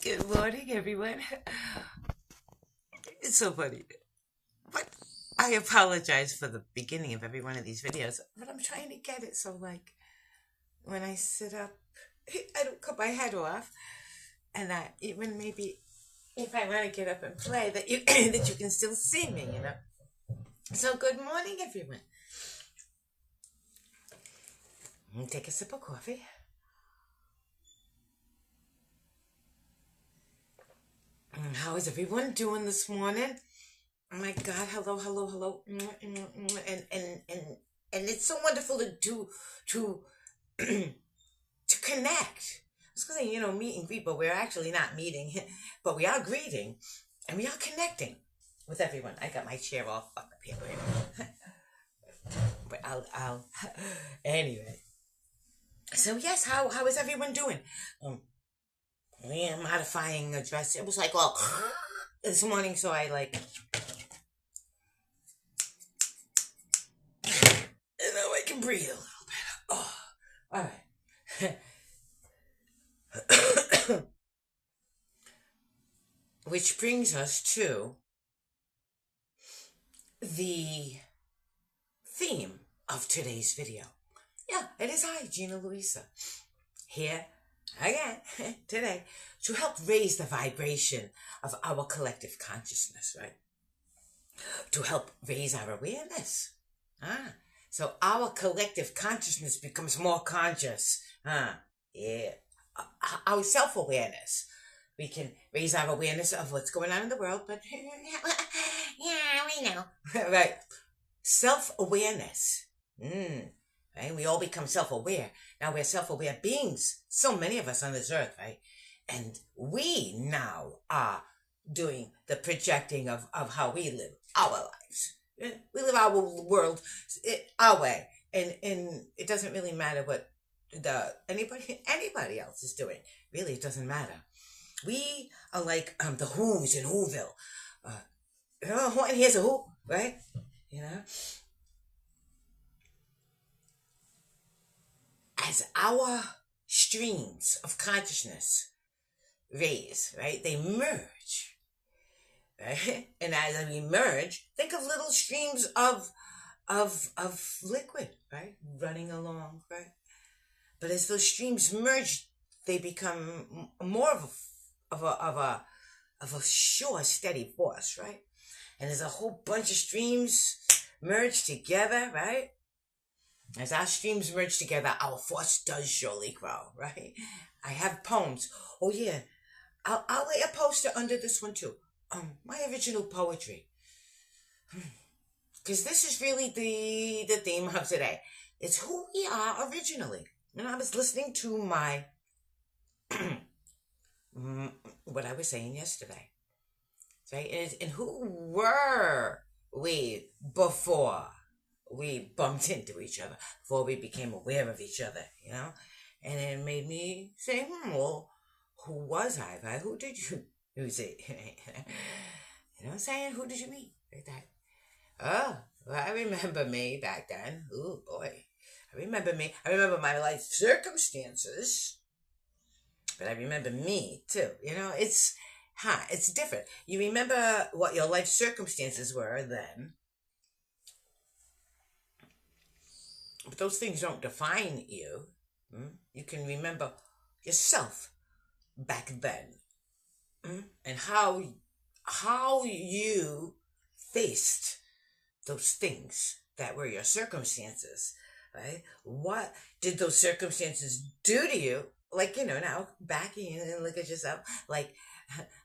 Good morning, everyone. It's so funny. But I apologize for the beginning of every one of these videos, but I'm trying to get it so, like, when I sit up, I don't cut my head off, and that even maybe if I want to get up and play, that you that you can still see me, you know. So, good morning, everyone. Take a sip of coffee. How is everyone doing this morning? Oh my God! Hello, hello, hello, and it's so wonderful to to connect. I was gonna say, meet and greet, but we're actually not meeting, but we are greeting, and we are connecting with everyone. I got my chair all fucked up here, but I'll anyway. So yes, how is everyone doing? Yeah, modifying a dress. It was like all this morning, so I like. And now I can breathe a little better. Oh, all right. Which brings us to the theme of today's video. Yeah, it is I, Gina Luisa, here again today to help raise the vibration of our collective consciousness, right? To help raise our awareness. So our collective consciousness becomes more conscious. Yeah. Our self-awareness. We can raise our awareness of what's going on in the world, but yeah, we know. Right. Self-awareness. Right? We all become self-aware. Now we're self-aware beings. So many of us on this earth, right? And we now are doing the projecting of how we live our lives. We live our world our way. And it doesn't really matter what anybody else is doing. Really, it doesn't matter. We are like the Who's in Whoville. And here's a Who, right? You know? As our streams of consciousness raise, right? They merge. Right? And as we merge, think of little streams of liquid, right? Running along, right? But as those streams merge, they become more of a sure, steady force, right? And there's a whole bunch of streams merge together, right? As our streams merge together, our force does surely grow, right? I have poems. Oh yeah, I'll lay a poster under this one too. My original poetry, because this is really the theme of today. It's who we are originally. And I was listening to my what I was saying yesterday, right? And who were we before we bumped into each other, before we became aware of each other, you know? And it made me say, well, who was I, right? Who did you see? You know what I'm saying? Who did you meet? Like that. Oh, well, I remember me back then. Oh, boy. I remember me. I remember my life circumstances. But I remember me, too. You know, it's different. You remember what your life circumstances were then. But those things don't define you. You can remember yourself back then. And how you faced those things that were your circumstances, right? What did those circumstances do to you? Like, now back in and look at yourself. Like,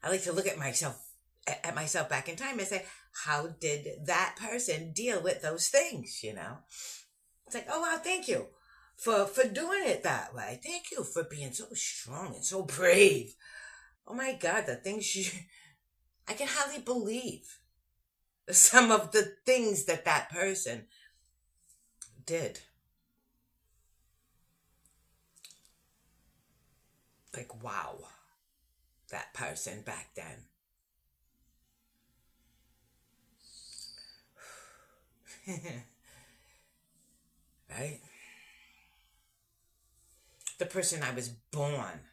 I like to look at myself back in time and say, how did that person deal with those things? It's like, oh wow, thank you for doing it that way. Thank you for being so strong and so brave. Oh my God, the things I can hardly believe some of the things that person did. Like, wow, that person back then. Right? The person I was born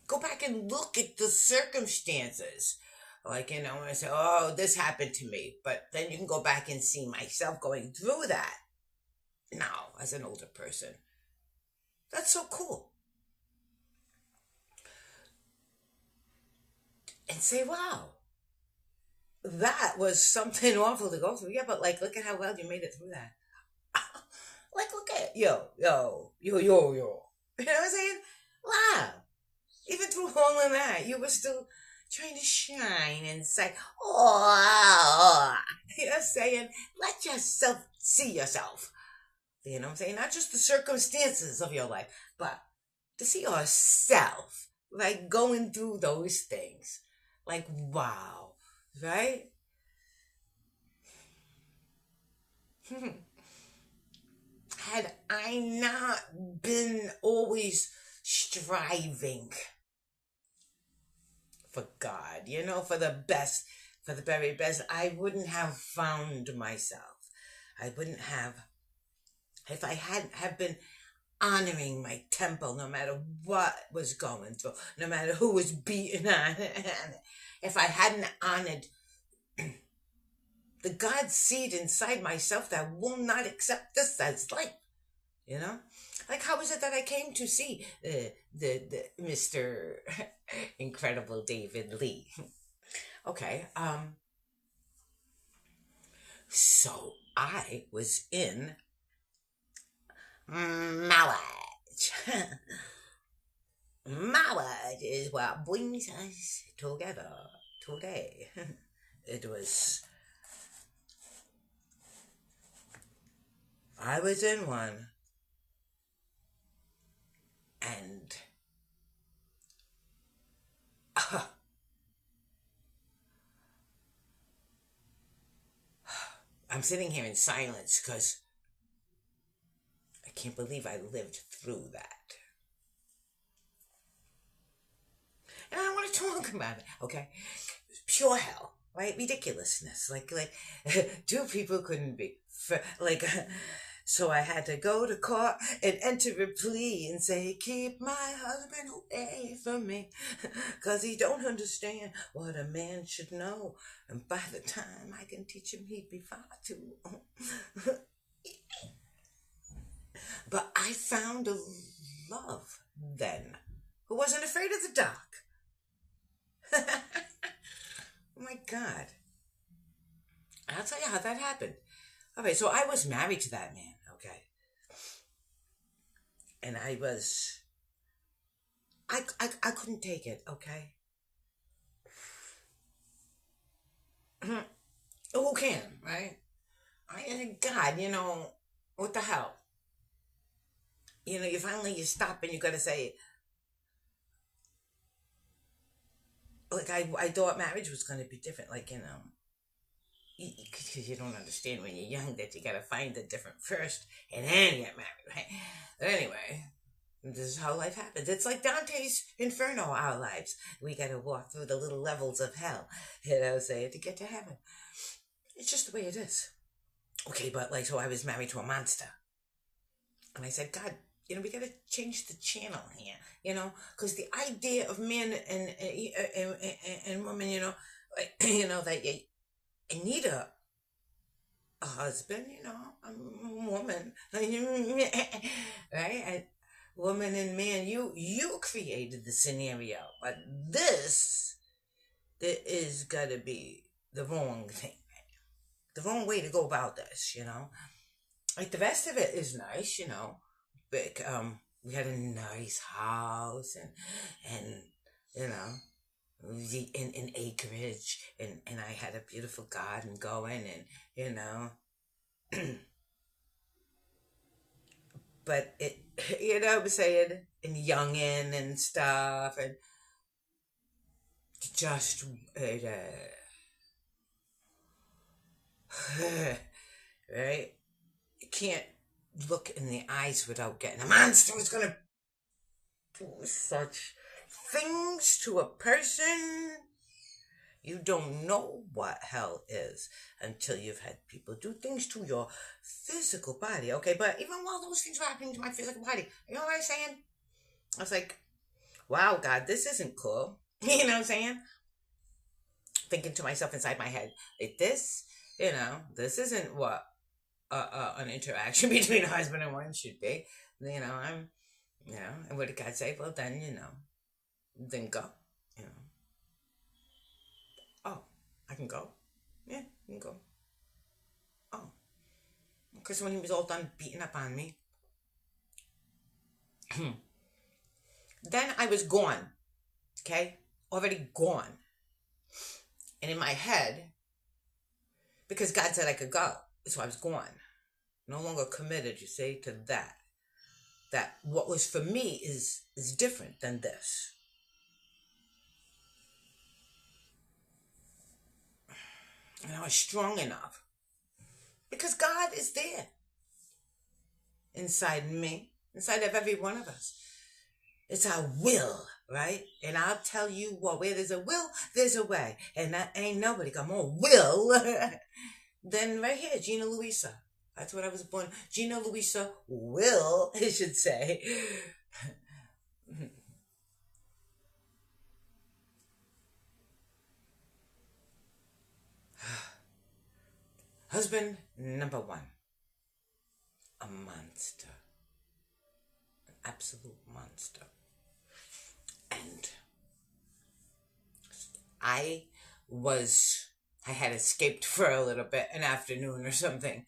go back and look at the circumstances. Like, I say, oh, this happened to me. But then you can go back and see myself going through that now as an older person. That's so cool. And say, wow, that was something awful to go through. Yeah, but like, look at how well you made it through that. Like, look at yo. You know what I'm saying? Wow. Even through all of that, you were still trying to shine and say, oh, you know what I'm saying? Let yourself see yourself. You know what I'm saying? Not just the circumstances of your life, but to see yourself, like going through those things. Like, wow, right? Had I not been always striving for God, for the best, for the very best, I wouldn't have found myself. I wouldn't have, if I hadn't have been honoring my temple no matter what was going through, no matter who was beating on it. If I hadn't honored the God seed inside myself that will not accept this as life, like how is it that I came to see the Mr. Incredible David Lee? Okay, so I was in marriage. Marriage is what brings us together today. I was in one, and I'm sitting here in silence because I can't believe I lived through that. And I want to talk about it, okay? It was pure hell, right? Ridiculousness. Like, two people couldn't be. So I had to go to court and enter a plea and say, keep my husband away from me, because he don't understand what a man should know. And by the time I can teach him, he'd be far too. But I found a love then who wasn't afraid of the dark. Oh my God. I'll tell you how that happened. Okay, so I was married to that man, okay? And I couldn't take it, okay? Who can, right? God, what the hell? You finally stop and you gotta say, like, I thought marriage was gonna be different, like, because you don't understand when you're young that you gotta find the different first and then get married, right? But anyway, this is how life happens. It's like Dante's Inferno, our lives. We gotta walk through the little levels of hell, to get to heaven. It's just the way it is. Okay, but so I was married to a monster. And I said, God, we gotta change the channel here, because the idea of man and woman, that you need a husband, a woman, right? And woman and man, you created the scenario, but this is gotta be the wrong thing, the wrong way to go about this, Like the rest of it is nice, Big, we had a nice house and in acreage, and I had a beautiful garden going, and but it, I'm saying, and youngin' and stuff, and just right? You can't look in the eyes without getting a monster who's gonna do such things to a person. You don't know what hell is until you've had people do things to your physical body, okay? But even while those things were happening to my physical body, you know what I'm saying? I was like, wow, God, this isn't cool. You know what I'm saying? Thinking to myself inside my head, like this, this isn't what an interaction between a husband and wife should be. And what did God say? Well, then, then go. You know, oh, I can go. Yeah, I can go. Oh, because when he was all done beating up on me, then I was gone. Okay, already gone. And in my head, because God said I could go, so I was gone. No longer committed, you see, to that. That what was for me is different than this. And I was strong enough. Because God is there. Inside me. Inside of every one of us. It's our will, right? And I'll tell you what, where there's a will, there's a way. And that ain't nobody got more will than right here, Gina Luisa. That's what I was born. Gina Luisa Will, I should say. Husband number one. A monster. An absolute monster. And I had escaped for a little bit, an afternoon or something,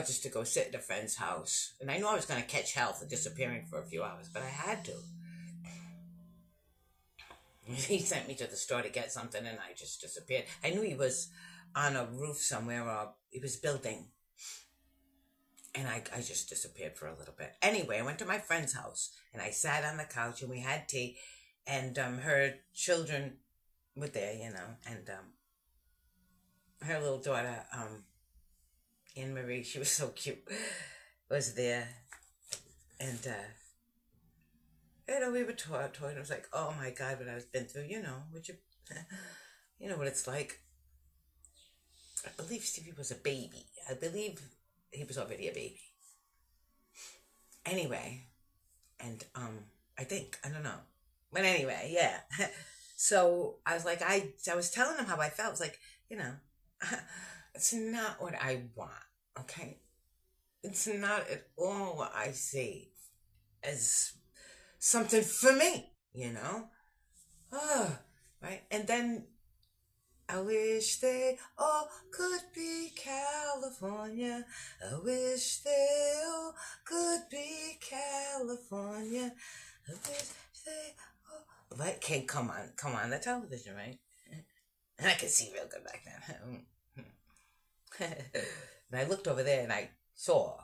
just to go sit at a friend's house. And I knew I was going to catch hell for disappearing for a few hours, but I had to. He sent me to the store to get something, and I just disappeared. I knew he was on a roof somewhere, or he was building. And I just disappeared for a little bit. Anyway, I went to my friend's house, and I sat on the couch, and we had tea, and her children were there, and her little daughter, Anne Marie, she was so cute, was there. And, we were talking. I was like, oh my God, what I've been through, would you, you know what it's like. I believe Stevie was a baby. I believe he was already a baby. Anyway, and, I don't know. But anyway, yeah. So I was like, I was telling him how I felt. I was like, it's not what I want, okay? It's not at all what I see as something for me, Oh, right? And then I wish they all could be California. I wish they all could be California. I wish they all... Right? Okay, come on, the television, right? And I could see real good back then. And I looked over there and I saw.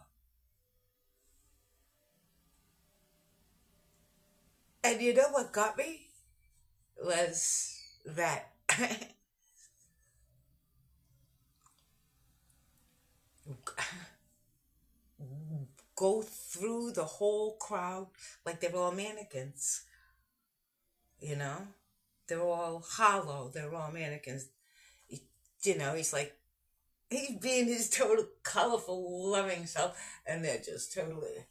And you know what got me? Was that go through the whole crowd like they were all mannequins. They're all hollow. They're all mannequins. He's like, he's being his total colorful, loving self, and they're just totally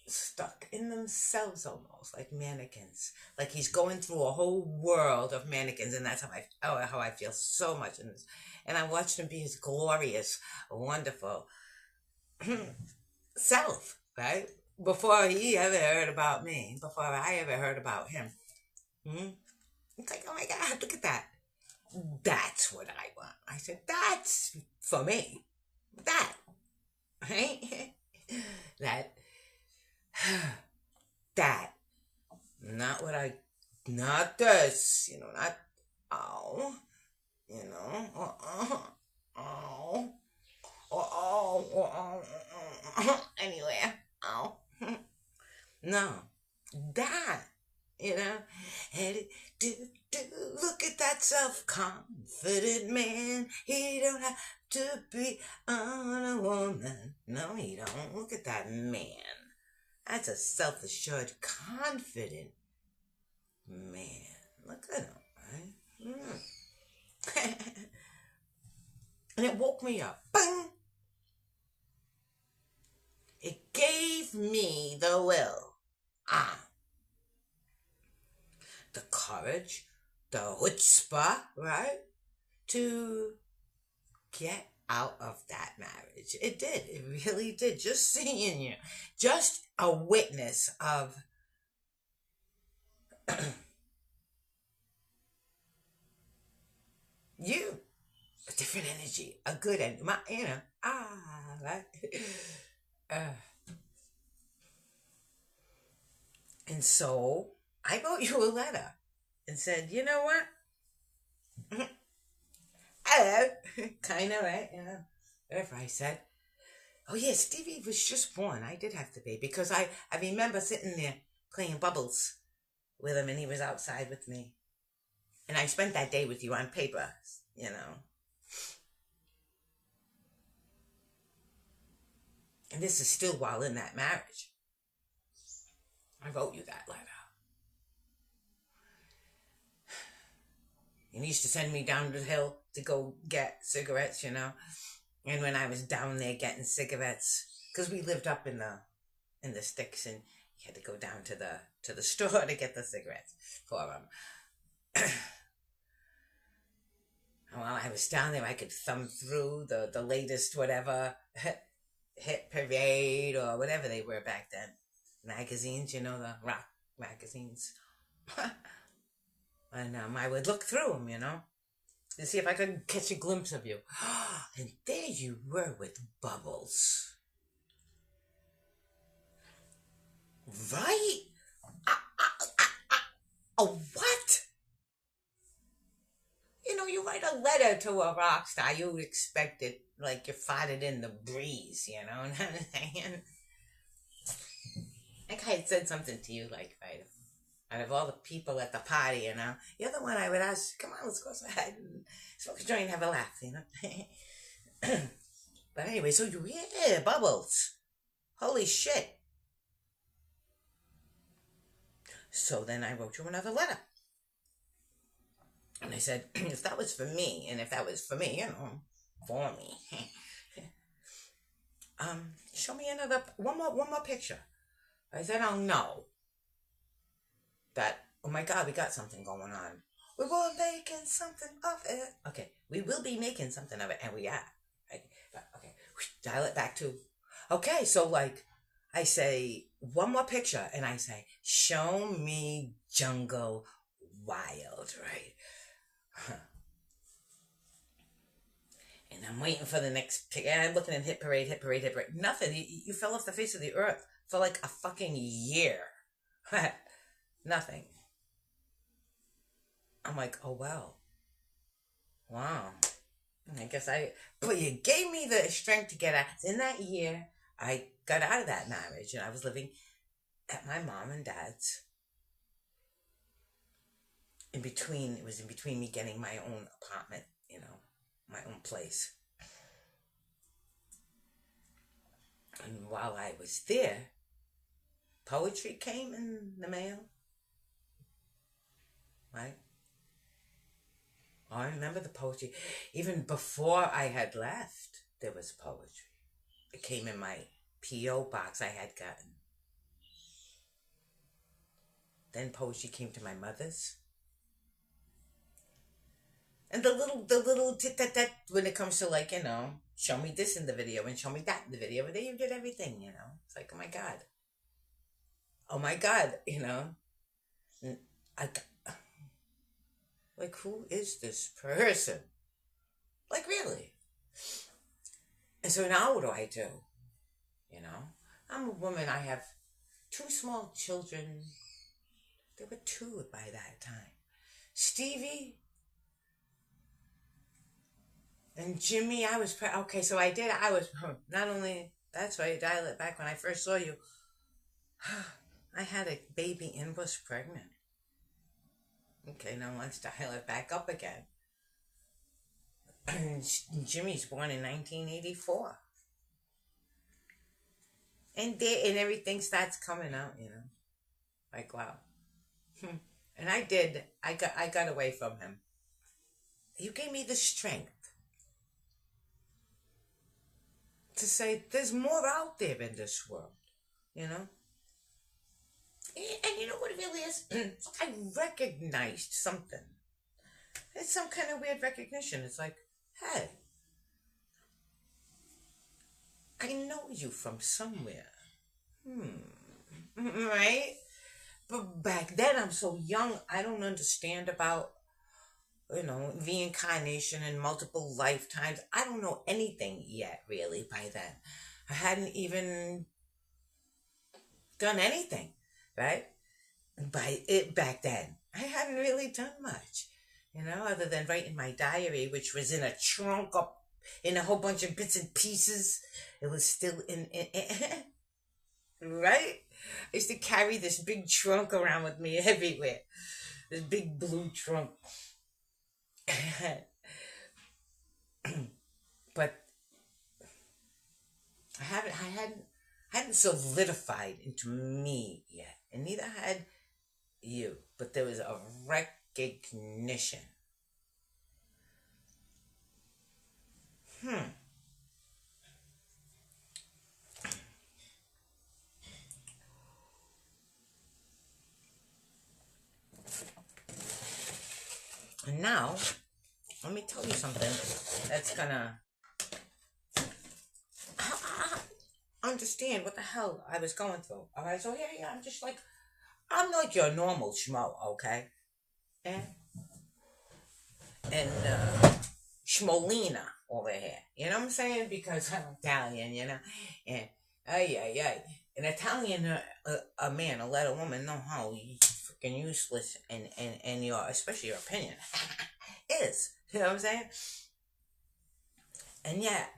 stuck in themselves, almost like mannequins. Like he's going through a whole world of mannequins, and that's how I feel so much in this. And I watched him be his glorious, wonderful self, right? Before he ever heard about me, before I ever heard about him. It's like, oh my God, look at that. That's what I want. I said, that's for me. That. Right? That. Not this, not, oh, anywhere, oh, no, that, and look at that self-confident man. He don't have to be on a woman. No, he don't. Look at that man. That's a self-assured, confident man. Look at him, right? And it woke me up. Bang! It gave me the will. the courage, the chutzpah, right, to get out of that marriage. It did. It really did. Just seeing you, just a witness of you, a different energy, a good energy. Right? Uh, and so I wrote you a letter and said, you know what? Hello, kind of, right? Whatever I said. Oh yeah, Stevie was just born. I did have to be because I remember sitting there playing bubbles with him, and he was outside with me, and I spent that day with you on paper, And this is still while in that marriage. I wrote you that letter. And he used to send me down the hill to go get cigarettes, And when I was down there getting cigarettes, because we lived up in the sticks, and you had to go down to the store to get the cigarettes for him. And while I was down there, I could thumb through the latest whatever hit parade or whatever they were back then. Magazines, the rock magazines. And I would look through them, to see if I could catch a glimpse of you. And there you were with Bubbles. Right? What? You write a letter to a rock star, you would expect it like you farted in the breeze, you know what I'm saying? Like I had said something to you, like, right, out of all the people at the party, you're the one I would ask, come on, let's go outside and smoke a joint and have a laugh, But anyway, so yeah, Bubbles. Holy shit. So then I wrote you another letter. And I said, if that was for me, and if that was for me, for me, show me one more picture. I said, oh no. That, oh my God, we got something going on. We were making something of it. Okay, we will be making something of it, and we are. Right? But, okay, dial it back to, okay, so like, I say, one more picture, and I say, show me Jungle Wild, right? And I'm waiting for the next picture. I'm looking at Hit Parade. Nothing. You fell off the face of the earth for like a fucking year. Nothing. I'm like, oh well. Wow. I guess but you gave me the strength to get out. In that year, I got out of that marriage, and I was living at my mom and dad's. It was in between me getting my own apartment, my own place. And while I was there, poetry came in the mail. Right? I remember the poetry. Even before I had left, there was poetry. It came in my P.O. box I had gotten. Then poetry came to my mother's. And the little tit-tat-tat when it comes to like, show me this in the video and show me that in the video. But they did everything, It's like, oh my God. Oh my God, like, who is this person? Like, really? And so now what do I do? I'm a woman. I have 2 small children. There were 2 by that time. Stevie and Jimmy, okay, so I was, not only, that's why you dial it back when I first saw you, I had a baby and was pregnant. Okay, now let's dial it back up again. Jimmy's born in 1984. And everything starts coming out, Like, wow. And I got away from him. You gave me the strength to say there's more out there in this world, And you know what it really is? I recognized something. It's some kind of weird recognition. It's like, hey, I know you from somewhere. Right? But back then, I'm so young, I don't understand about, reincarnation and multiple lifetimes. I don't know anything yet, really, by then. I hadn't even done anything, right? By it back then. I hadn't really done much, other than writing my diary, which was in a trunk up in a whole bunch of bits and pieces. It was still right? I used to carry this big trunk around with me everywhere. This big blue trunk. But I hadn't solidified into me yet. And neither had you. But there was a recognition. And now, let me tell you something that's gonna understand what the hell I was going through. Alright, so here, I'm like your normal schmo, okay? And Schmolina over here. You know what I'm saying? Because I'm Italian, and an Italian a man will let a woman know how freaking useless and your, especially your opinion is. You know what I'm saying? And yet,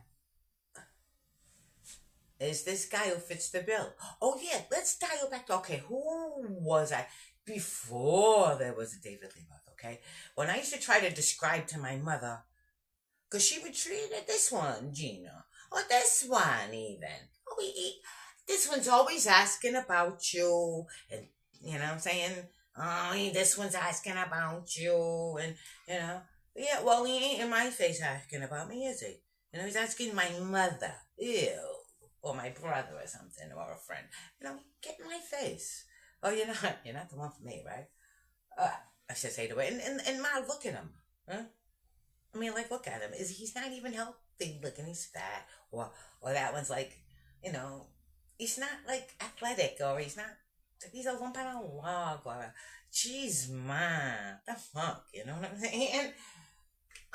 is this guy who fits the bill. Oh yeah, let's dial back to, okay, who was I before there was a David Lee Roth, okay? When I used to try to describe to my mother, because she would treat it, this one, Gina, or this one even. Oh, this one's always asking about you, and you know what I'm saying? Oh, this one's asking about you, and yeah, well, he ain't in my face asking about me, is he? He's asking my mother, ew, or my brother or something, or a friend. Get in my face. Oh, you're not the one for me, right? I should say to her, and Ma, look at him, huh? I mean, like, look at him. He's not even healthy looking. He's fat, or that one's like, he's not like athletic, or he's a lump on a log, or a cheese man. The fuck, you know what I'm saying?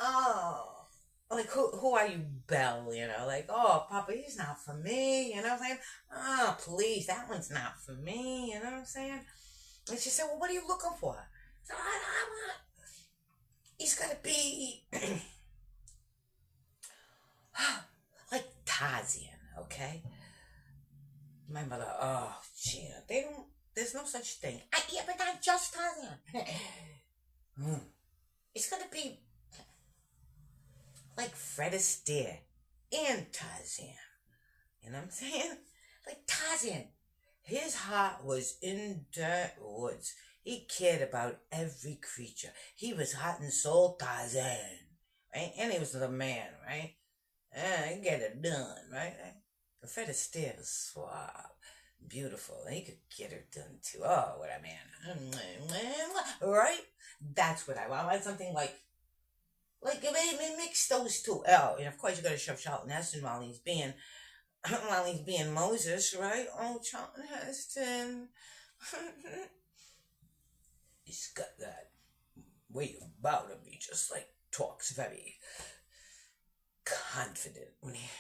Oh, like who are you, Belle? Like, oh, Papa, he's not for me. You know what I'm saying? Oh, please, that one's not for me. You know what I'm saying? And she said, well, what are you looking for? So I want. He's gotta be like Tarzan, okay? My mother, oh, Gina, there's no such thing. Yeah, but not just Tarzan. It's gonna be like Fred Astaire and Tarzan. You know what I'm saying? Like Tarzan. His heart was in the woods. He cared about every creature. He was heart and soul Tarzan, right? And he was the man, right? He get it done, right? Fred Astaire was suave, beautiful, and he could get her done too. Oh, what a man. Right? That's what I want. I want something like mix those two. Oh, and of course you gotta shove Charlton Heston while he's being Moses, right? Oh, Charlton Heston. He's got that way about him. He just like talks very confident.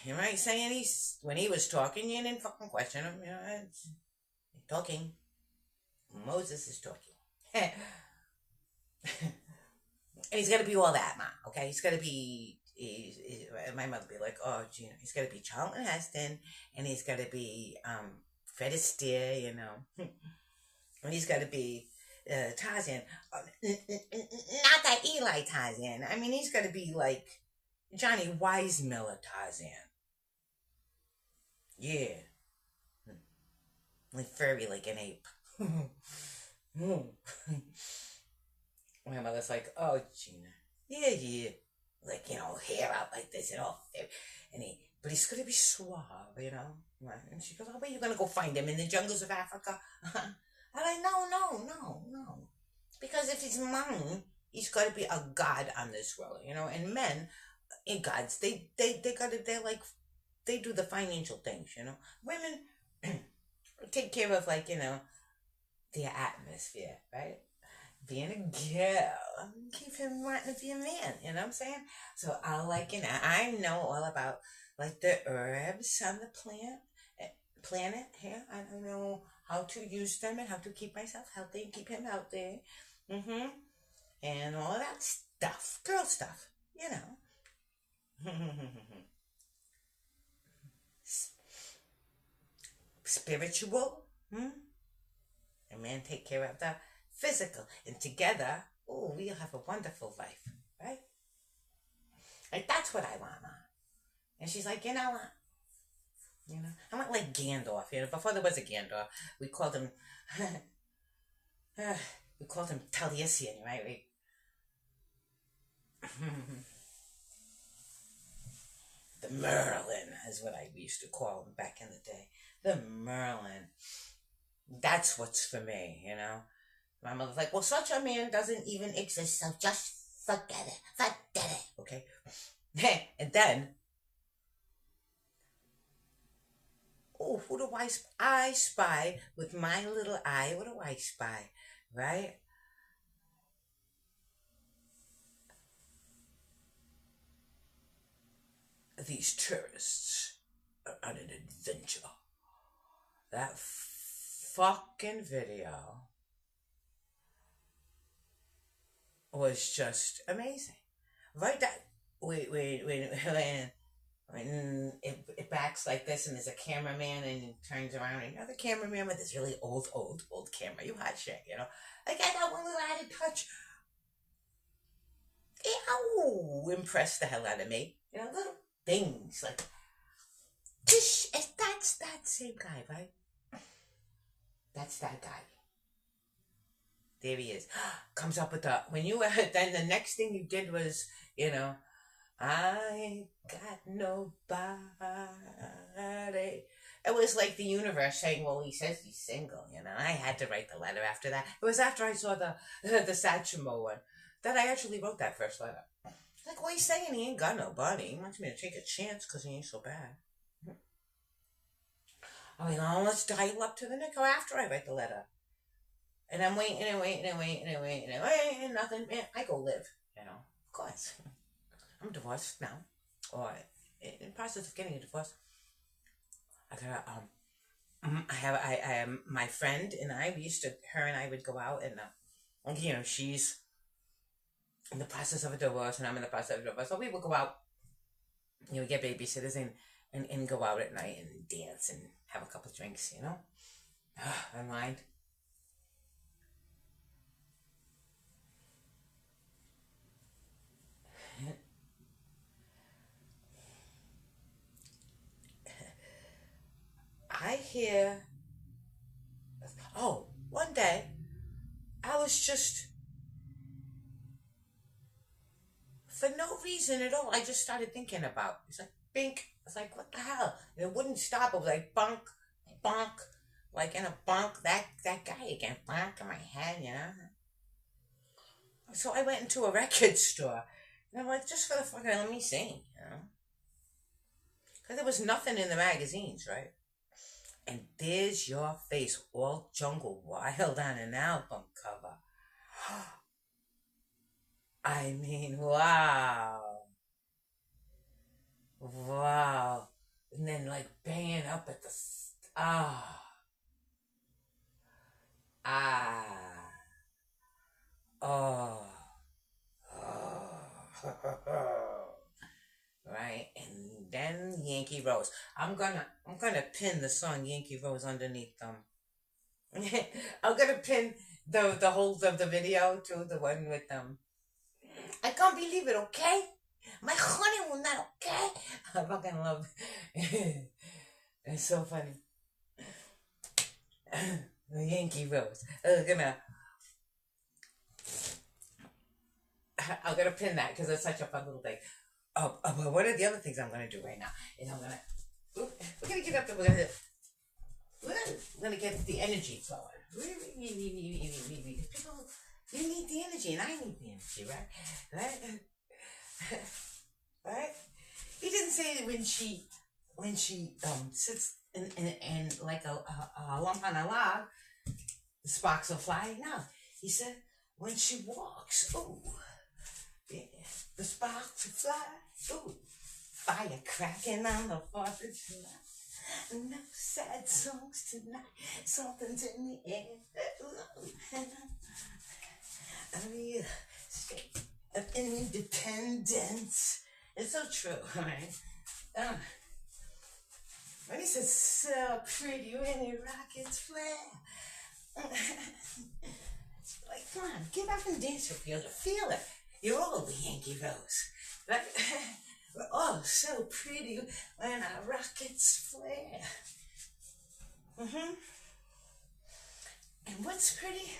You right saying when he was talking, you didn't fucking question him. Talking. Moses is talking. And he's got to be all that, Ma. Okay, he's got to be. My mother be like, oh, Gina, he's got to be Charlton Heston, and he's got to be Fred Astaire, and he's got to be Tarzan. Not that Eli Tarzan. I mean, he's got to be like Johnny Weissmuller Tarzan. Yeah. Like furry like an ape. My mother's like, oh, Gina. Yeah. Like, hair out like this and all. But he's gonna be suave, And she goes, oh, where are you gonna go find him? In the jungles of Africa? I'm like, no. Because if he's mine, he's got to be a god on this world, And men, in gods, they're like, they do the financial things, Women take care of, like, the atmosphere, right? Being a girl, keep him wanting to be a man, you know what I'm saying? So I like, I know all about, like, the herbs on the planet here. I don't know how to use them and how to keep myself healthy and keep him healthy. And all that stuff, girl stuff, Spiritual, and man take care of the physical. And together, oh, we'll have a wonderful life, right? Like, that's what I want, Mom. And she's like, you know what? I want like Gandalf. Before there was a Gandalf, we called him, Taliesin, right? The Merlin is what I used to call him back in the day. The Merlin. That's what's for me, My mother's like, well, such a man doesn't even exist, so just forget it, okay? And then, oh, who do I spy with my little eye? What do I spy, right? These tourists are on an adventure. That fucking video was just amazing. Right? When it backs like this and there's a cameraman and it turns around and another cameraman with this really old camera. You hot shit, Like, I got one little added touch. Impressed the hell out of me. Little things like, that's that same guy, right? That's that guy. There he is. Comes up with then the next thing you did was, I got nobody. It was like the universe saying, well, he says he's single, I had to write the letter after that. It was after I saw the Satchmo one that I actually wrote that first letter. Like, well, he's saying he ain't got nobody. He wants me to take a chance because he ain't so bad. I mean, let's dial up to the neck after I write the letter. And I'm waiting and nothing. Man, I go live, of course. I'm divorced now, or in the process of getting a divorce. I gotta, I am my friend and I, her and I would go out and, she's in the process of a divorce and I'm in the process of a divorce. So we would go out, get babysitters and go out at night and dance and have a couple of drinks, unwind. I hear, one day, I was just, for no reason at all, I just started thinking about, it's like, bink, it's like, what the hell? And it wouldn't stop, it was like, bonk, like in a bonk, that guy again, bonk in my head, So I went into a record store, and I'm like, just for the fucking, let me sing, Because there was nothing in the magazines, right? And there's your face, all jungle wild on an album cover. I mean, wow. And then, like, banging up at the, right? And then Yankee Rose. I'm gonna pin the song Yankee Rose underneath them. I'm gonna pin the whole of the video to the one with them. I can't believe it, okay? My honeymoon not okay. I fucking love it. It's so funny. The Yankee Rose. I'm gonna pin that because it's such a fun little thing. But one of the other things I'm gonna do right now is we're gonna get up there. We're gonna get the energy flowing, People, you need the energy, and I need the energy, right? Right? Right? He didn't say that when she sits in like a lump on a log, the sparks will fly. No, he said when she walks, ooh, yeah, the sparks will fly. Ooh, fire cracking on the 4th of July. No sad songs tonight. Something's in the air. I mean, state of independence. It's so true, right? When he says so pretty when it rockets flare. Like, come on, get up and dance with you. Feel it. You're all the Yankee Rose. Right? We're all so pretty when our rockets flare. And what's pretty?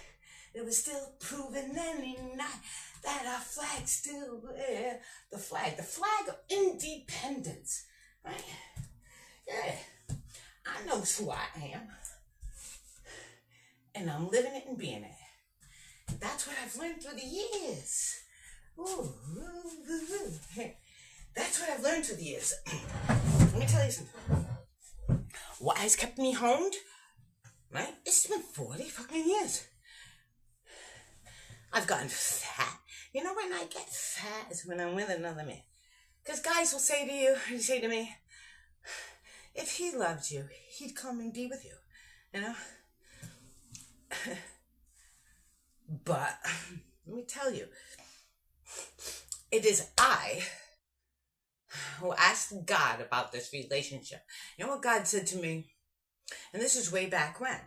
It was still proven any night that our flag still there. The flag of independence. Right? Yeah. I know who I am. And I'm living it and being it. That's what I've learned through the years. Ooh. That's what I've learned through the years. Let me tell you something. What has kept me honed? Right? It's been 40 fucking years. I've gotten fat. You know when I get fat is when I'm with another man. Because guys will say to you, you say to me, if he loved you, he'd come and be with you. You know? But, let me tell you, it is I who asked God about this relationship. You know what God said to me? And this is way back when.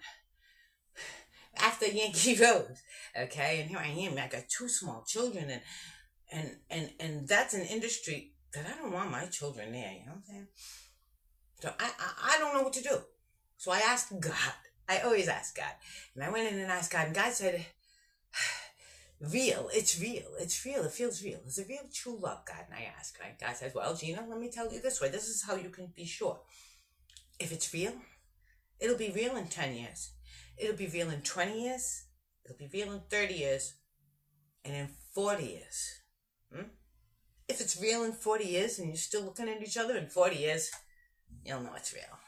After Yankee Rose, okay? And here I am, I got 2 small children, and that's an industry that I don't want my children there, you know what I'm saying? So I don't know what to do. So I asked God. I always ask God. And I went in and asked God, and God said, it's real, it feels real. Is it real, true love, God? And I asked, right? God says, well, Gina, let me tell you this way. This is how you can be sure. If it's real, it'll be real in 10 years. It'll be real in 20 years. It'll be real in 30 years. And in 40 years. If it's real in 40 years and you're still looking at each other in 40 years, you'll know it's real.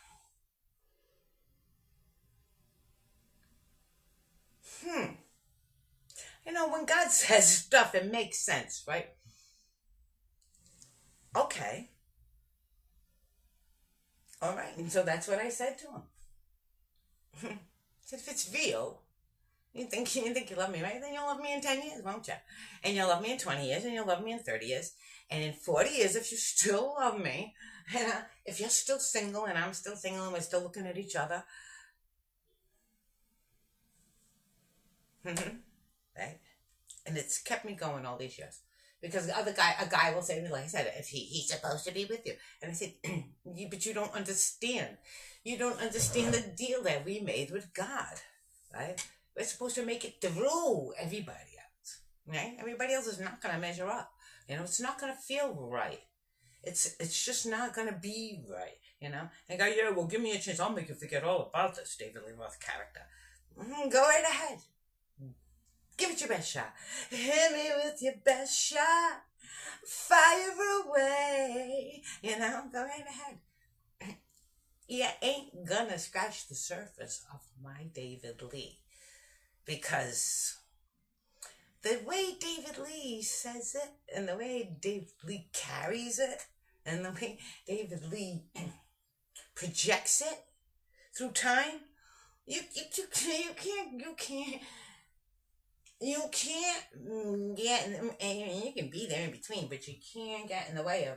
You know, when God says stuff, it makes sense, right? Okay. All right. And so that's what I said to him. If it's real, you think you love me, right? Then you'll love me in 10 years, won't you? And you'll love me in 20 years, and you'll love me in 30 years. And in 40 years, if you still love me, if you're still single and I'm still single and we're still looking at each other, right? And it's kept me going all these years. Because a guy will say to me, like I said, if he's supposed to be with you. And I said, but you don't understand. You don't understand the deal that we made with God, right? We're supposed to make it through everybody else, right? Everybody else is not going to measure up. You know, it's not going to feel right. It's just not going to be right, you know? And go, yeah, well, give me a chance. I'll make you forget all about this David Lee Roth character. Go right ahead. Give it your best shot. Hit me with your best shot. Fire away. You know, go right ahead. You ain't gonna scratch the surface of my David Lee. Because the way David Lee says it, and the way David Lee carries it, and the way David Lee projects it through time, you can't get, and you can be there in between, but you can't get in the way of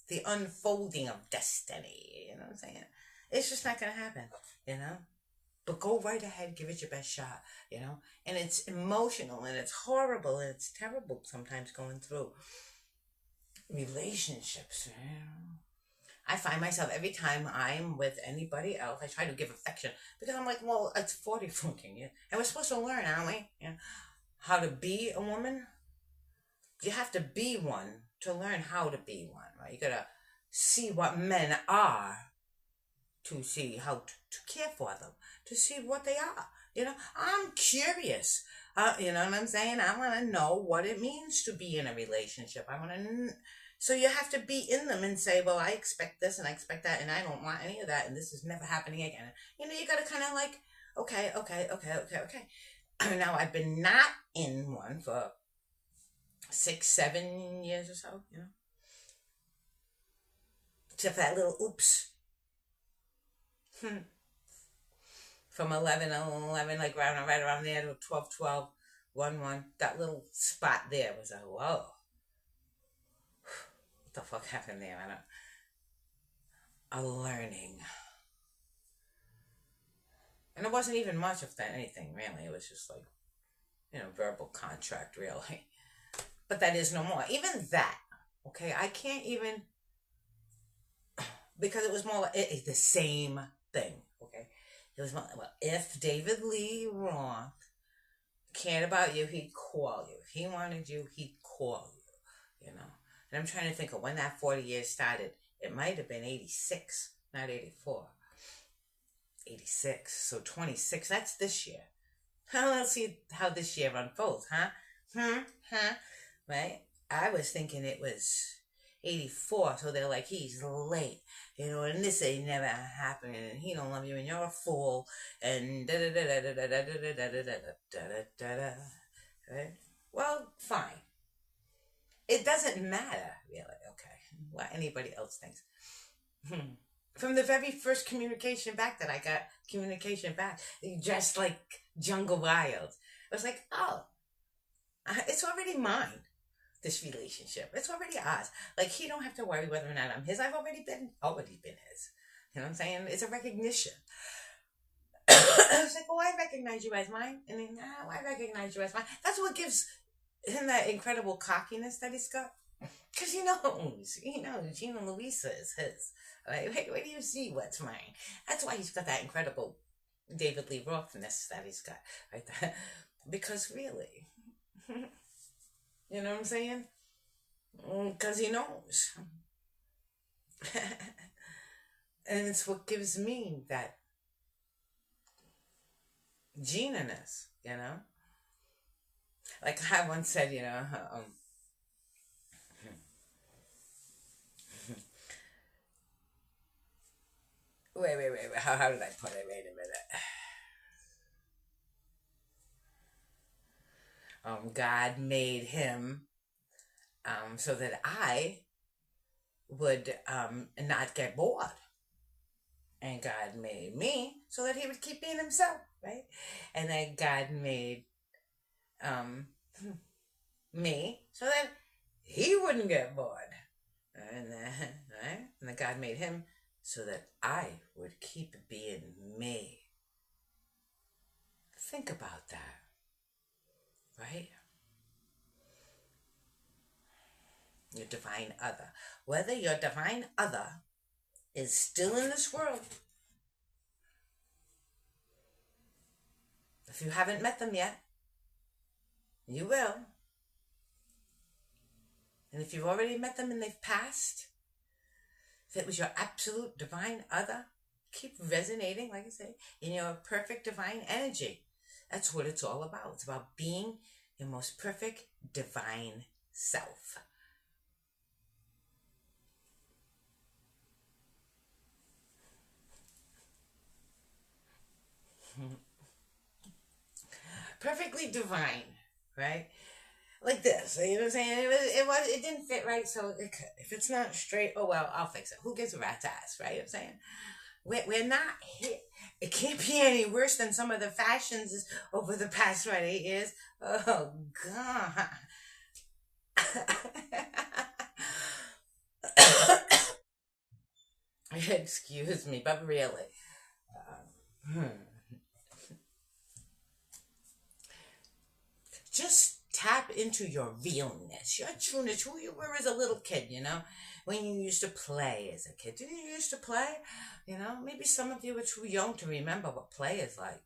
the unfolding of destiny. You know what I'm saying? It's just not going to happen, you know? But go right ahead, give it your best shot, you know? And it's emotional, and it's horrible, and it's terrible sometimes going through relationships, you know? I find myself, every time I'm with anybody else, I try to give affection, because I'm like, well, it's 40 fucking years, and we're supposed to learn, aren't we? You know, how to be a woman. You have to be one to learn how to be one, right? You gotta see what men are to see how to care for them, to see what they are, I'm curious. You know what I'm saying? I want to know what it means to be in a relationship. So you have to be in them and say, well, I expect this and I expect that, and I don't want any of that, and this is never happening again. You got to kind of like, okay. Now, I've been not in one for 6, 7 years or so, except for that little oops. From 11, like right around there to 12, 1, that little spot there was like, whoa. What the fuck happened there? I don't. A learning. And it wasn't even much of that anything, really. It was just like, verbal contract, really. But that is no more. Even that, okay? I can't even, because it was more like the same thing, okay? It was more, well, if David Lee Roth cared about you, he'd call you. If he wanted you, he'd call you, And I'm trying to think of when that 40 years started. It might have been 86, not 84. 86, so 26, that's this year. Let's see how this year unfolds, huh? Right? I was thinking it was 84, so they're like, he's late, and this ain't never happening, and he don't love you, and you're a fool, and da-da-da-da-da-da-da-da-da-da-da-da-da. Right? Well, fine. It doesn't matter, really, okay, what anybody else thinks. From the very first communication back that I got, just like Jungle Wild, I was like, oh, it's already mine, this relationship. It's already ours. Like, he don't have to worry whether or not I'm his. I've already been his. You know what I'm saying? It's a recognition. I was like, oh, I recognize you as mine. And then, no, I recognize you as mine. That's what gives him that incredible cockiness that he's got. Because he knows, Gina Luisa is his. Right? Where do you see what's mine? That's why he's got that incredible David Lee Rothness that he's got right there. Because really, you know what I'm saying? Because he knows. And it's what gives me that Gina-ness, Like I once said, wait. How did I put it? Wait a minute. God made him so that I would not get bored. And God made me so that he would keep being himself, right? And then God made me so that he wouldn't get bored. And then, right? And then God made him so that I would keep being me. Think about that, right? Your divine other. Whether your divine other is still in this world, if you haven't met them yet, you will. And if you've already met them and they've passed, if it was your absolute divine other, keep resonating, like I say, in your perfect divine energy. That's what it's all about. It's about being your most perfect divine self. Perfectly divine, right? Like this, you know what I'm saying? It didn't fit right, so if it's not straight, oh well, I'll fix it. Who gives a rat's ass, right? You know what I'm saying? We're not hit. It can't be any worse than some of the fashions over the past 8 years. Oh, God. Excuse me, but really. Just tap into your realness, your trueness, who you were as a little kid, when you used to play as a kid. Didn't you used to play? Maybe some of you are too young to remember what play is like.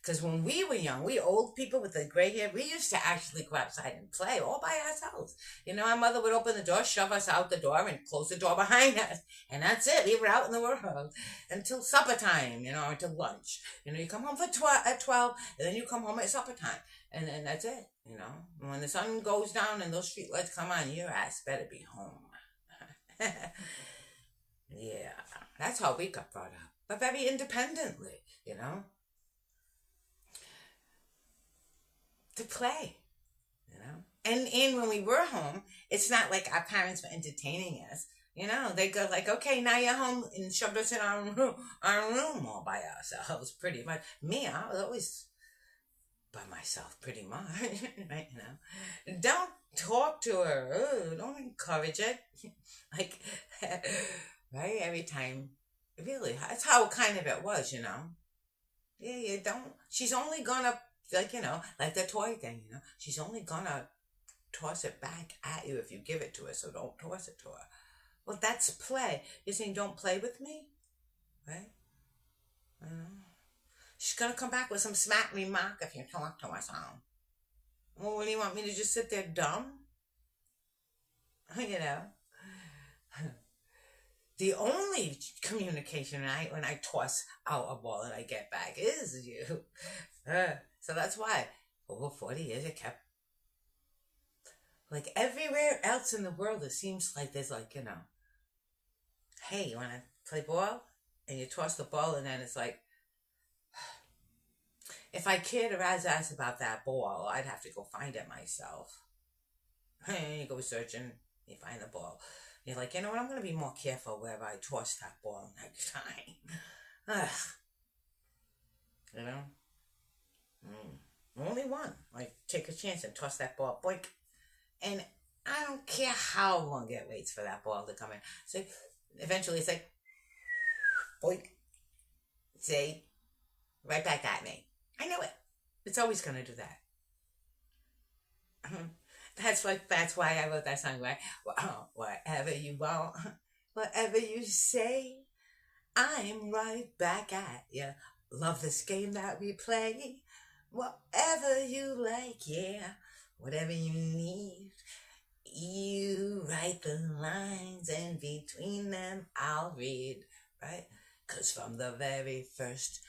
Because when we were young, we old people with the gray hair, we used to actually go outside and play all by ourselves. Our mother would open the door, shove us out the door, and close the door behind us. And that's it. We were out in the world until supper time, until lunch. You come home at 12, and then you come home at supper time. And then that's it, And when the sun goes down and those street lights come on, your ass better be home. Yeah, that's how we got brought up. But very independently, to play, And when we were home, it's not like our parents were entertaining us. They go like, okay, now you're home, and shoved us in our room all by ourselves, pretty much. Me, I was always by myself, pretty much, right? Don't talk to her. Ooh, don't encourage it. Like, right? Every time, really, that's how kind of it was, Yeah, you don't. She's only gonna, like the toy thing, She's only gonna toss it back at you if you give it to her, so don't toss it to her. Well, that's play. You're saying don't play with me? Right? She's gonna come back with some smart remark if you talk to her, so. Well, what do you want me to just sit there dumb? The only communication when I toss out a ball and I get back is you. So that's why over 40 years it kept. Like everywhere else in the world, it seems like there's hey, you want to play ball? And you toss the ball, and then it's like, if I cared or asked about that ball, I'd have to go find it myself. And you go searching, you find the ball. You're like, you know what, I'm going to be more careful wherever I toss that ball next time. Only one. Like, take a chance and toss that ball, boink. And I don't care how long it waits for that ball to come in. So eventually it's like, boink. See? Right back at me. I know it. It's always going to do that. That's why I wrote that song, right? Well, whatever you want, whatever you say, I'm right back at you. Love this game that we play. Whatever you like, yeah. Whatever you need. You write the lines, and between them I'll read, right? 'Cause from the very first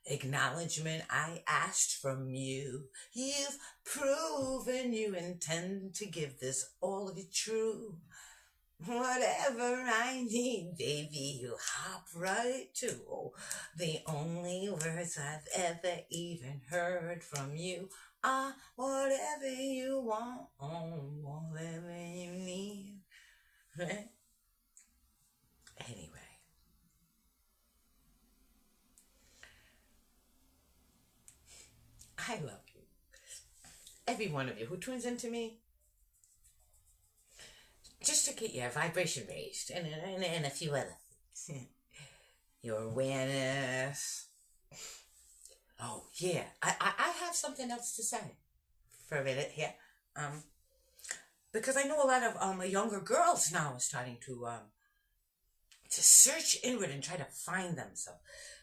acknowledgement I asked from you, you've proven you intend to give this all of you true. Whatever I need, baby, you hop right to. Oh, the only words I've ever even heard from you are whatever you want, whatever you need. Anyway. I love you. Every one of you who tunes into me, just to get your vibration raised, and a few other things. Your awareness. Oh, yeah. I have something else to say for a minute here. Because I know a lot of younger girls now are starting to search inward and try to find themselves.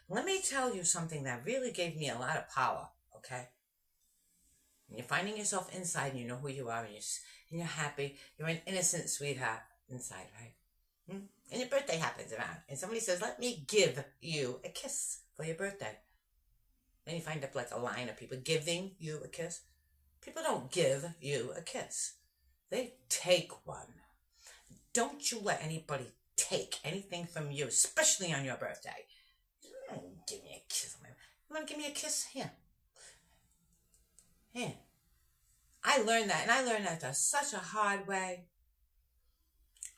Let me tell you something that really gave me a lot of power. Okay, and you're finding yourself inside, and you know who you are, and you're happy. You're an innocent sweetheart inside, right? And your birthday happens around, and somebody says, "Let me give you a kiss for your birthday." Then you find up like a line of people giving you a kiss. People don't give you a kiss; they take one. Don't you let anybody take anything from you, especially on your birthday. Give me a kiss. You want to give me a kiss? Here. Yeah. I learned that, and I learned that such a hard way.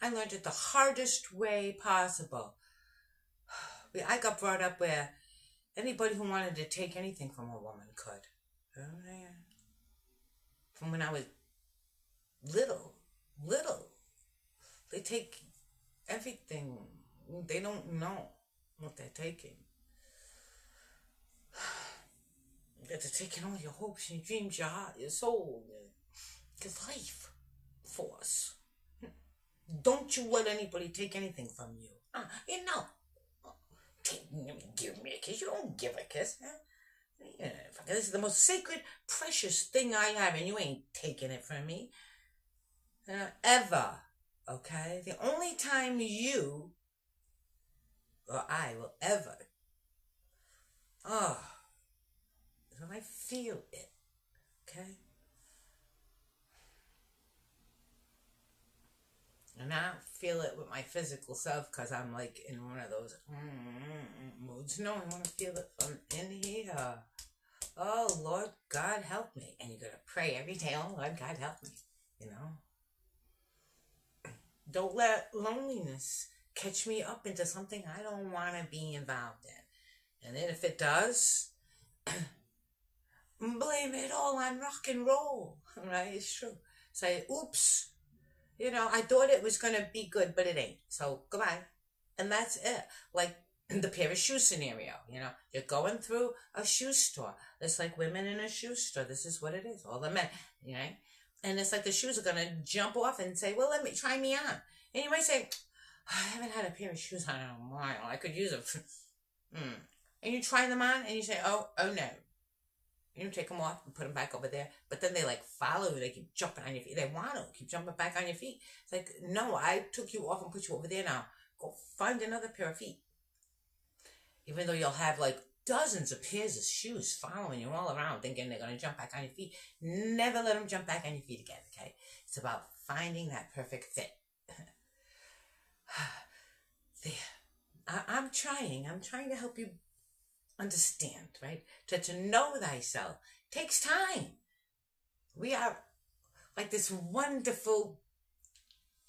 I learned it the hardest way possible. I got brought up where anybody who wanted to take anything from a woman could. From when I was little. They take everything. They don't know what they're taking. They're taking all your hopes, your dreams, your heart, your soul, your life force. Don't you let anybody take anything from you. Give me a kiss. You don't give a kiss. Yeah, this is the most sacred, precious thing I have, and you ain't taking it from me. Ever. Okay? The only time you or I will ever, oh, is when I feel it. Okay? And I don't feel it with my physical self because I'm like in one of those moods. No, I want to feel it from in here. Oh, Lord God, help me. And you got to pray every day. Oh, Lord God, help me. You know? Don't let loneliness catch me up into something I don't want to be involved in. And then if it does, blame it all on rock and roll. Right? It's true. Say, oops. I thought it was going to be good, but it ain't. So, goodbye. And that's it. Like the pair of shoes scenario, you're going through a shoe store. It's like women in a shoe store. This is what it is. All the men, And it's like the shoes are going to jump off and say, well, let me try me on. And you might say, I haven't had a pair of shoes on in a while. I could use them. And you try them on and you say, oh no. You take them off and put them back over there. But then they follow you. They keep jumping on your feet. They want to keep jumping back on your feet. It's like, no, I took you off and put you over there now. Go find another pair of feet. Even though you'll have dozens of pairs of shoes following you all around thinking they're going to jump back on your feet. Never let them jump back on your feet again, okay? It's about finding that perfect fit. There. I'm trying to help you understand, right? To know thyself takes time. We are like this wonderful,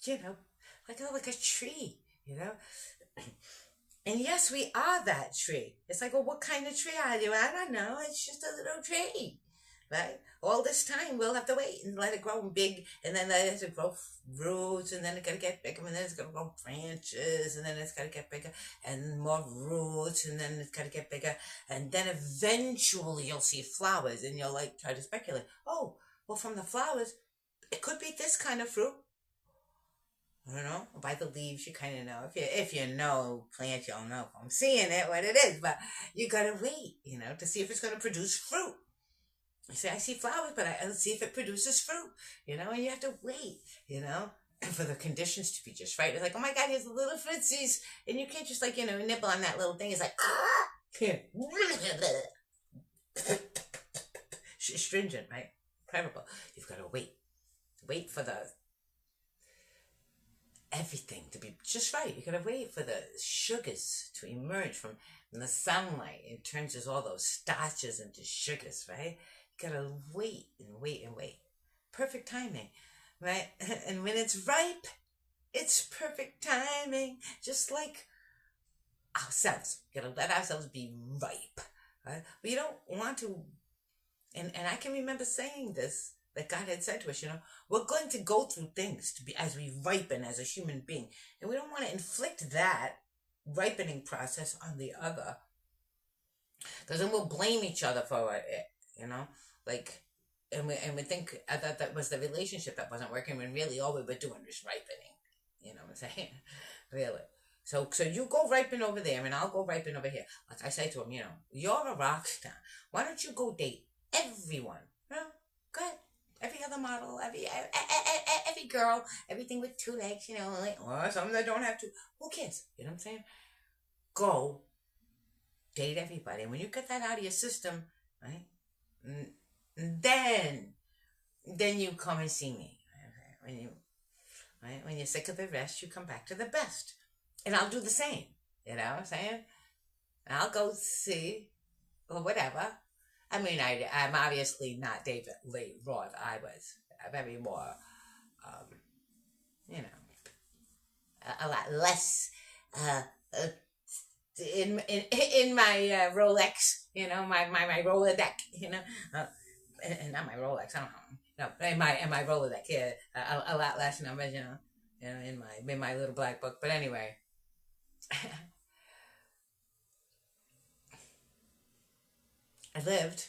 like a tree, And yes, we are that tree. It's like, well, what kind of tree are you? I don't know. It's just a little tree, right? All this time, we'll have to wait and let it grow big, and then let it grow roots, and then it's going to get bigger, and then it's going to grow branches, and then it's going to get bigger, and more roots, and then it's going to get bigger, and then eventually you'll see flowers, and you'll try to speculate. Oh, well, from the flowers, it could be this kind of fruit. I don't know. By the leaves, you kind of know. If you know plants, you'll know from seeing it what it is. But you gotta wait, to see if it's gonna produce fruit. You say, I see flowers, but I'll see if it produces fruit, and you have to wait, for the conditions to be just right. It's like, oh my God, here's the little fritzies, and you can't just nibble on that little thing. It's like, stringent, right? Terrible. You've got to wait for everything to be just right. You gotta wait for the sugars to emerge from the sunlight. It turns all those starches into sugars, right? You gotta wait and wait and wait. Perfect timing, right? And when it's ripe, it's perfect timing. Just like ourselves. You gotta let ourselves be ripe, right? But you don't want to, and I can remember saying this, that God had said to us, we're going to go through things as we ripen as a human being. And we don't want to inflict that ripening process on the other. Because then we'll blame each other for it, and we think that was the relationship that wasn't working when really all we were doing was ripening. You know what I'm saying? Really. So you go ripen over there and I'll go ripen over here. Like I say to him, you're a rock star. Why don't you go date everyone? Go ahead. Every other model, every girl, everything with 2 legs, or some that don't have to. Who cares? You know what I'm saying? Go date everybody. And when you get that out of your system, right, then you come and see me. When you're sick of the rest, you come back to the best. And I'll do the same. You know what I'm saying? I'll go see, or whatever. I mean, I'm obviously not David Lee Roth. I was very more, a lot less in my Rolex, my Rolodeck, and not my Rolex. I don't know. No, in my Rolodeck, yeah, a lot less numbers, in my little black book. But anyway. I lived,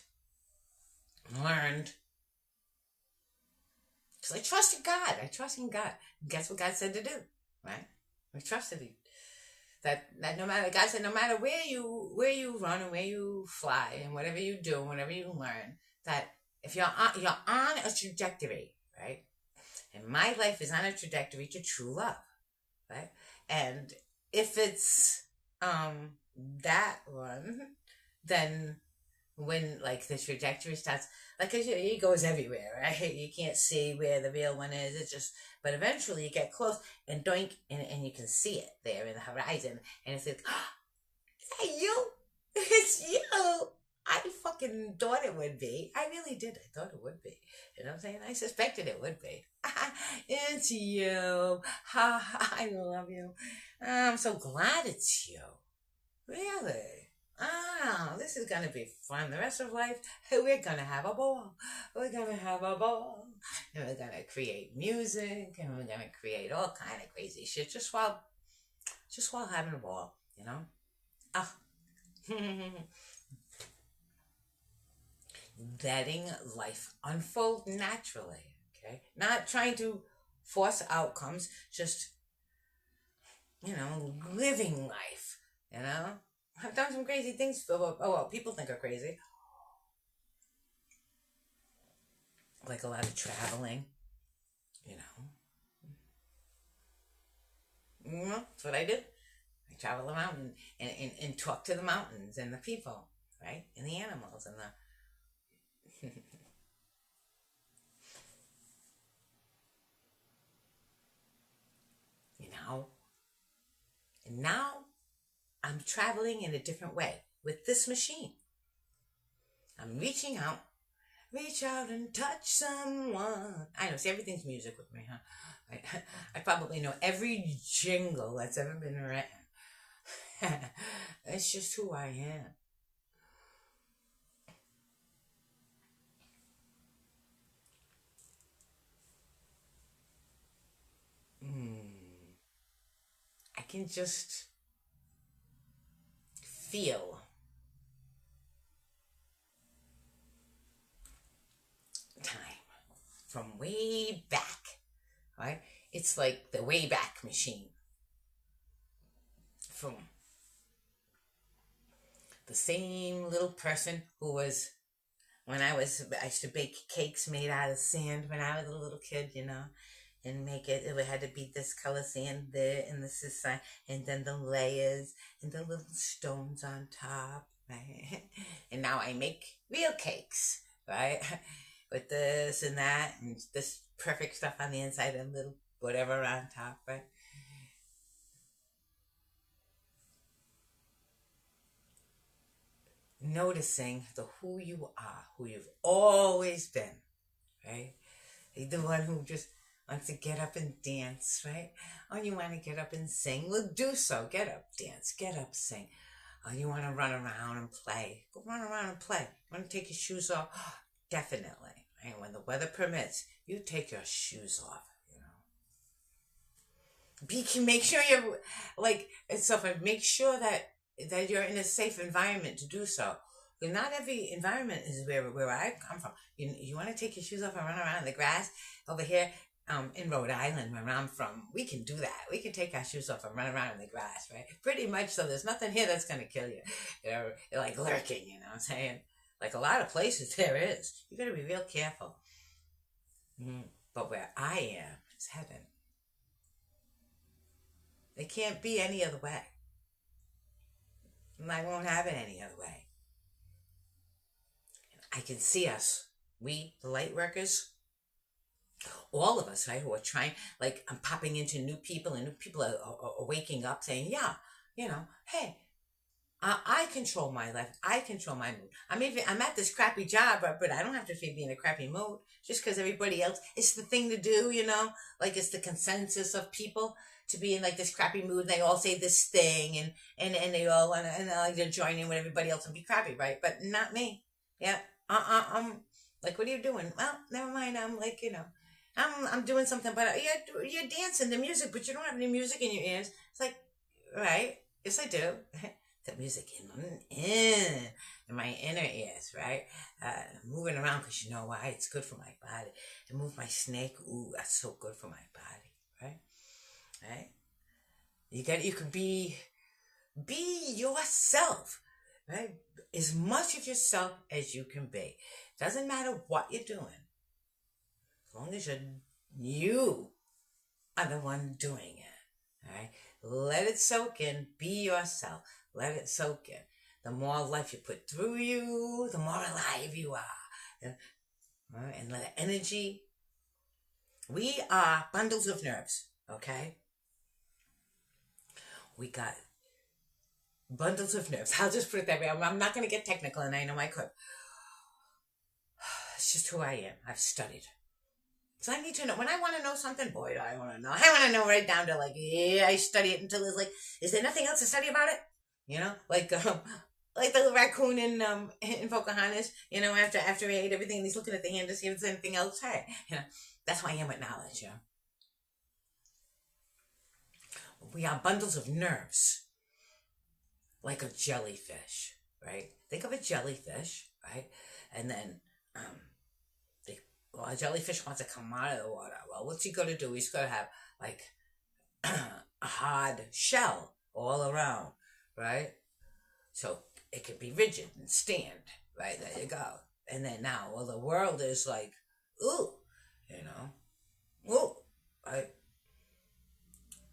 learned, because I trusted God. I trusted in God. Guess what God said to do, right? I trusted Him. That no matter, God said, no matter where you run and where you fly and whatever you do, whatever you learn, that if you're on a trajectory, right? And my life is on a trajectory to true love, right? And if it's that one, then when like the trajectory starts, like, 'cause it goes everywhere, right? You can't see where the real one is. It's just, but eventually you get close and doink, and you can see it there in the horizon, and it's like, oh, is that you? It's you. I fucking thought it would be. I really did. I thought it would be. You know what I'm saying? I suspected it would be. It's you. I love you. I'm so glad it's you. Really? This is gonna be fun. The rest of life, we're gonna have a ball. We're gonna have a ball. And we're gonna create music, and we're gonna create all kind of crazy shit just while having a ball, you know? Ah. Letting life unfold naturally, okay? Not trying to force outcomes, just, living life, you know? I've done some crazy things. Well, people think are crazy. Like a lot of traveling, you know. That's what I do. I travel around and talk to the mountains and the people, right? And the animals and the... you know. And now I'm traveling in a different way with this machine. I'm reaching out. Reach out and touch someone. I know, see, everything's music with me, huh? I probably know every jingle that's ever been written. It's just who I am. I can just feel time from way back, right? It's like the way back machine from the same little person who was when I used to bake cakes made out of sand when I was a little kid, and make it had to be this color sand there, and this is side, and then the layers, and the little stones on top, right? And now I make real cakes, right? With this and that, and this perfect stuff on the inside, and little whatever on top, right? Noticing the who you are, who you've always been, right? The one who just wants to get up and dance, right? Oh, you want to get up and sing? Well, do so. Get up, dance. Get up, sing. Oh, you want to run around and play? Go run around and play. You want to take your shoes off? Oh, definitely. And when the weather permits, you take your shoes off. Make sure you're like so. Make sure that you're in a safe environment to do so. Because not every environment is where I come from. You want to take your shoes off and run around in the grass over here in Rhode Island, where I'm from. We can do that. We can take our shoes off and run around in the grass, right? Pretty much. So there's nothing here that's gonna kill you. You're like lurking. You know what I'm saying? Like a lot of places there is. You got to be real careful. But where I am is heaven. It can't be any other way. And I won't have it any other way. I can see us, we, the light workers, all of us, right, who are trying, like, I'm popping into new people, and new people are waking up saying, yeah, hey, I control my life. I control my mood. I'm at this crappy job, but I don't have to be in a crappy mood just because everybody else, it's the thing to do, like it's the consensus of people to be in like this crappy mood. And they all say this thing, and they all want to, and like they're joining with everybody else and be crappy, right? But not me. Yeah. I'm like, what are you doing? Well, never mind. I'm like, I'm doing something, but you're dancing the music, but you don't have any music in your ears. It's like, right? Yes, I do. The music in my inner ears, right? Moving around because you know why? It's good for my body. To move my snake, ooh, that's so good for my body, right? Right? You could be Be yourself, right? As much of yourself as you can be. Doesn't matter what you're doing. As long as you are the one doing it, all right? Let it soak in. Be yourself. Let it soak in. The more life you put through you, the more alive you are. All right? And let energy. We are bundles of nerves, okay? We got bundles of nerves. I'll just put it that way. I'm not going to get technical, and I know I could. It's just who I am. I've studied. So I need to know. When I want to know something, boy, do I want to know. I want to know right down to yeah, I study it until it's like, is there nothing else to study about it? Like the little raccoon in Pocahontas. After he ate everything, and he's looking at the hand to see if there's anything else. Hey, that's why I am with knowledge. We are bundles of nerves, like a jellyfish, right? Think of a jellyfish, right? And then a jellyfish wants to come out of the water. Well, what's he going to do? He's going to have like a hard shell all around, right? So it can be rigid and stand, right? There you go. And then now, the world is like, ooh, ooh, right?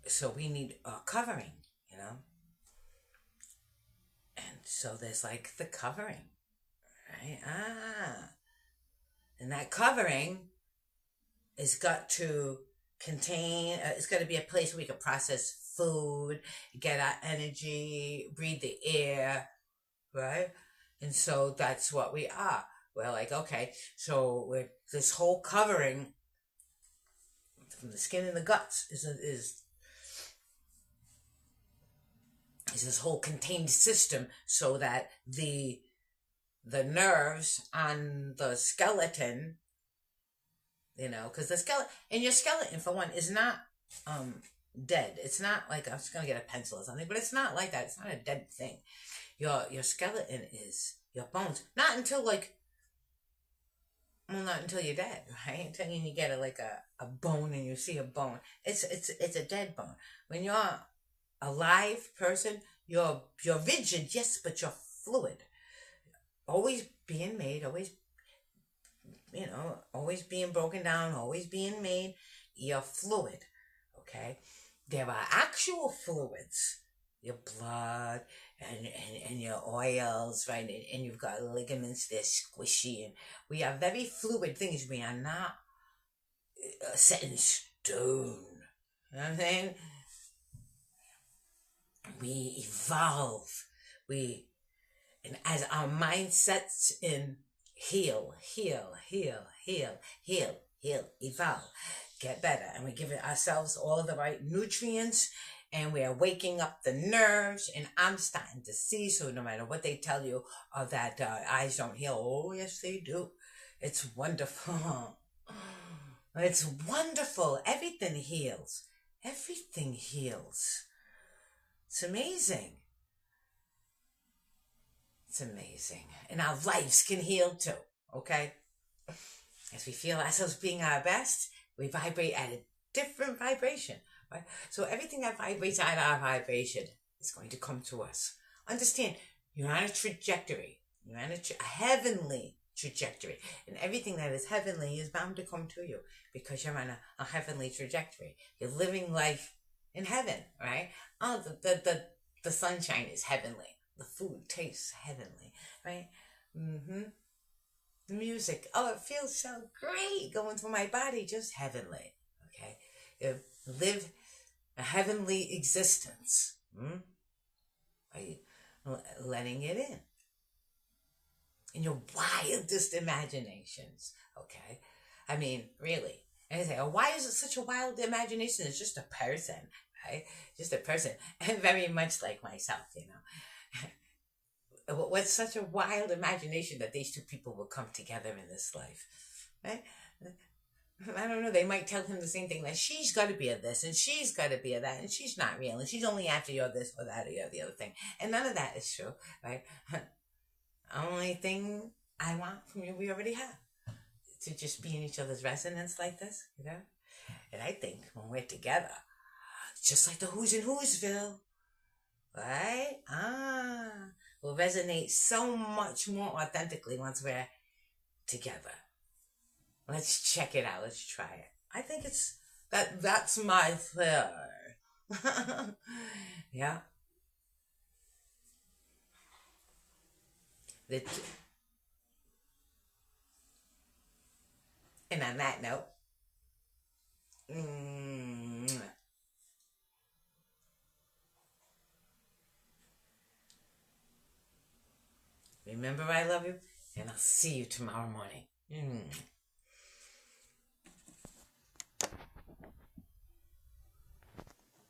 So we need a covering, And so there's like the covering, right? And that covering has got to contain, it's got to be a place where we can process food, get our energy, breathe the air, right? And so that's what we are. We're like, okay, so with this whole covering from the skin and the guts is this whole contained system, so that the nerves on the skeleton, because the skeleton, and your skeleton for one is not dead. It's not like, I'm just gonna get a pencil or something, but it's not like that. It's not a dead thing. Your skeleton is your bones. Not until not until you're dead, right? Until you get a bone and you see a bone. It's a dead bone. When you're a live person, you're rigid, yes, but you're fluid. Always being made, always being broken down, always being made. You're fluid, okay? There are actual fluids, your blood and your oils, right? And you've got ligaments, they're squishy, and we are very fluid things. We are not set in stone. You know what I'm saying? We evolve. And as our mind sets in, heal, evolve, get better. And we give ourselves all the right nutrients, and we are waking up the nerves. And I'm starting to see, so no matter what they tell you, that eyes don't heal, oh yes they do. It's wonderful. It's wonderful. Everything heals. Everything heals. It's amazing. It's amazing. And our lives can heal too, okay? As we feel ourselves being our best, we vibrate at a different vibration, right? So everything that vibrates at our vibration is going to come to us. Understand, you're on a trajectory. You're on a heavenly trajectory. And everything that is heavenly is bound to come to you, because you're on a heavenly trajectory. You're living life in heaven, right? Oh, the sunshine is heavenly. The food tastes heavenly, right? The music, oh, it feels so great going through my body, just heavenly, okay? You live a heavenly existence, by letting it in your wildest imaginations, okay? I mean, really. And you say, oh, why is it such a wild imagination? It's just a person, right? Just a person, and very much like myself, What's such a wild imagination that these two people will come together in this life, right? I don't know. They might tell him the same thing, that she's got to be a this and she's got to be a that, and she's not real, and she's only after you're this or that or you're the other thing, and none of that is true, right? Only thing I want from you, we already have, to just be in each other's resonance like this, And I think when we're together, just like the Who's in Who'sville, right? Will resonate so much more authentically once we're together. Let's check it out. Let's try it. I think that's my third. Yeah. The, and on that note, mm, remember I love you, and I'll see you tomorrow morning.